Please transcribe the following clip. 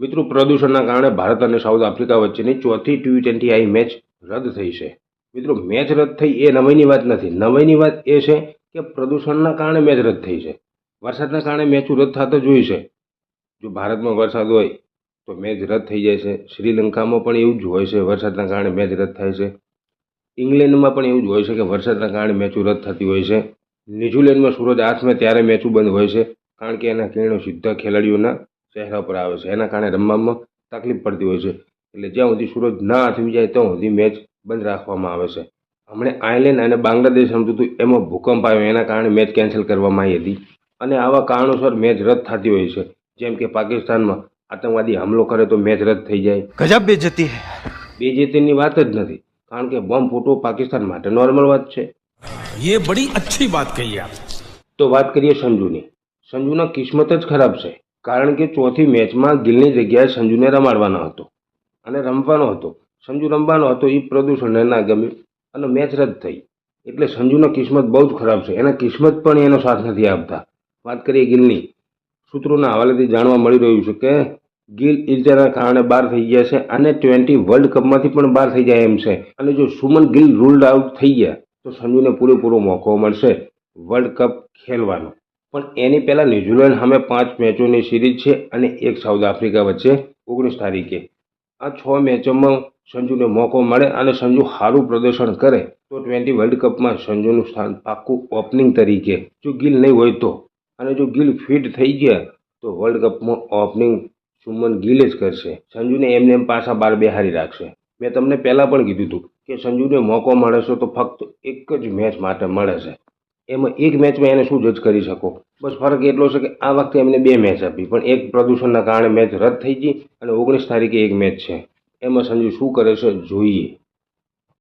મિત્રો, પ્રદૂષણના કારણે ભારત અને સાઉથ આફ્રિકા વચ્ચેની ચોથી T20I મેચ રદ થઈ છે. મિત્રો, મેચ રદ થઈ એ નવાઈની વાત નથી. નવાઈની વાત એ છે કે પ્રદૂષણના કારણે મેચ રદ થઈ છે. વરસાદના કારણે મેચો રદ થતા જોઈ છે. જો ભારતમાં વરસાદ હોય તો મેચ રદ થઈ જાય છે. શ્રીલંકામાં પણ એવું જ હોય છે, વરસાદના કારણે મેચ રદ થાય છે. ઇંગ્લેન્ડમાં પણ એવું જ હોય છે કે વરસાદના કારણે મેચો રદ થતી હોય છે. ન્યૂઝીલેન્ડમાં સૂરજ આથમે ત્યારે મેચો બંધ હોય છે, કારણ કે એના કિરણો સીધા ખેલાડીઓના ચહેરા પર આવે છે. એના કારણે રમવામાં તકલીફ પડતી હોય છે. એટલે જ્યાં સુધી સૂરજ ના આથમી જાય ત્યાં સુધી મેચ બંધ રાખવામાં આવે છે. હમણાં આયર્લેન્ડ અને બાંગ્લાદેશ રમતું હતું, એમાં ભૂકંપ આવ્યો, એના કારણે મેચ કેન્સલ કરવામાં આવી હતી. અને આવા કારણોસર મેચ રદ થતી હોય છે. જેમ કે પાકિસ્તાનમાં આતંકવાદી હુમલો કરે તો મેચ રદ થઈ જાય. ગજબ બેઇજ્જતી હે. બેઇજ્જતીની વાત જ નથી, કારણ કે બોમ્બ ફૂટવો પાકિસ્તાન માટે નોર્મલ વાત છે. ये बड़ी अच्छी बात कही आप. તો વાત કરીએ સંજુની. સંજુના કિસ્મત જ ખરાબ છે, કારણ કે ચોથી મેચમાં ગિલની જગ્યાએ સંજુને રમાડવાનો હતો અને રમવાનો હતો. સંજુ રમવાનો હતો, એ પ્રદૂષણને ના ગમ્યું અને મેચ રદ થઈ. એટલે સંજુનો કિસ્મત બહુ જ ખરાબ છે. એના કિસ્મત પણ એનો સાથ નથી આપતા. વાત કરીએ ગિલની. સૂત્રોના હવાલેથી જાણવા મળી રહ્યું છે કે ગિલ ઇજાના કારણે બહાર થઈ ગયા છે અને T20 વર્લ્ડ કપમાંથી પણ બહાર થઈ જાય એમ છે. અને જો સુમન ગિલ રૂલ્ડ આઉટ થઈ ગયા તો સંજુને પૂરેપૂરો મોકો મળશે વર્લ્ડ કપ ખેલવાનો. પણ એની પહેલાં ન્યૂઝીલેન્ડ સામે 5 મેચોની સિરીઝ છે અને એક સાઉથ આફ્રિકા વચ્ચે 19 તારીખે. આ 6 મેચોમાં સંજુને મોકો મળે અને સંજુ સારું પ્રદર્શન કરે તો T20 વર્લ્ડ કપમાં સંજુનું સ્થાન પાક્કું ઓપનિંગ તરીકે. જો ગિલ નહીં હોય તો, અને જો ગિલ ફિટ થઈ ગયા તો વર્લ્ડ કપમાં ઓપનિંગ સુમન ગિલ જ કરશે. સંજુને એમને એમ પાછા બાર બેહારી રાખશે. મેં તમને પહેલાં પણ કીધું હતું કે સંજુને મોકો મળે છે તો ફક્ત એક જ મેચ માટે મળે છે. એમાં એક મેચમાં એને શું જજ કરી શકો? બસ ફરક એટલો છે કે આ વખતે એમને 2 મેચ આપી, પણ એક પ્રદૂષણના કારણે મેચ રદ થઈ ગઈ અને 19 તારીખે એક મેચ છે. એમાં સંજુ શું કરે છે જોઈએ.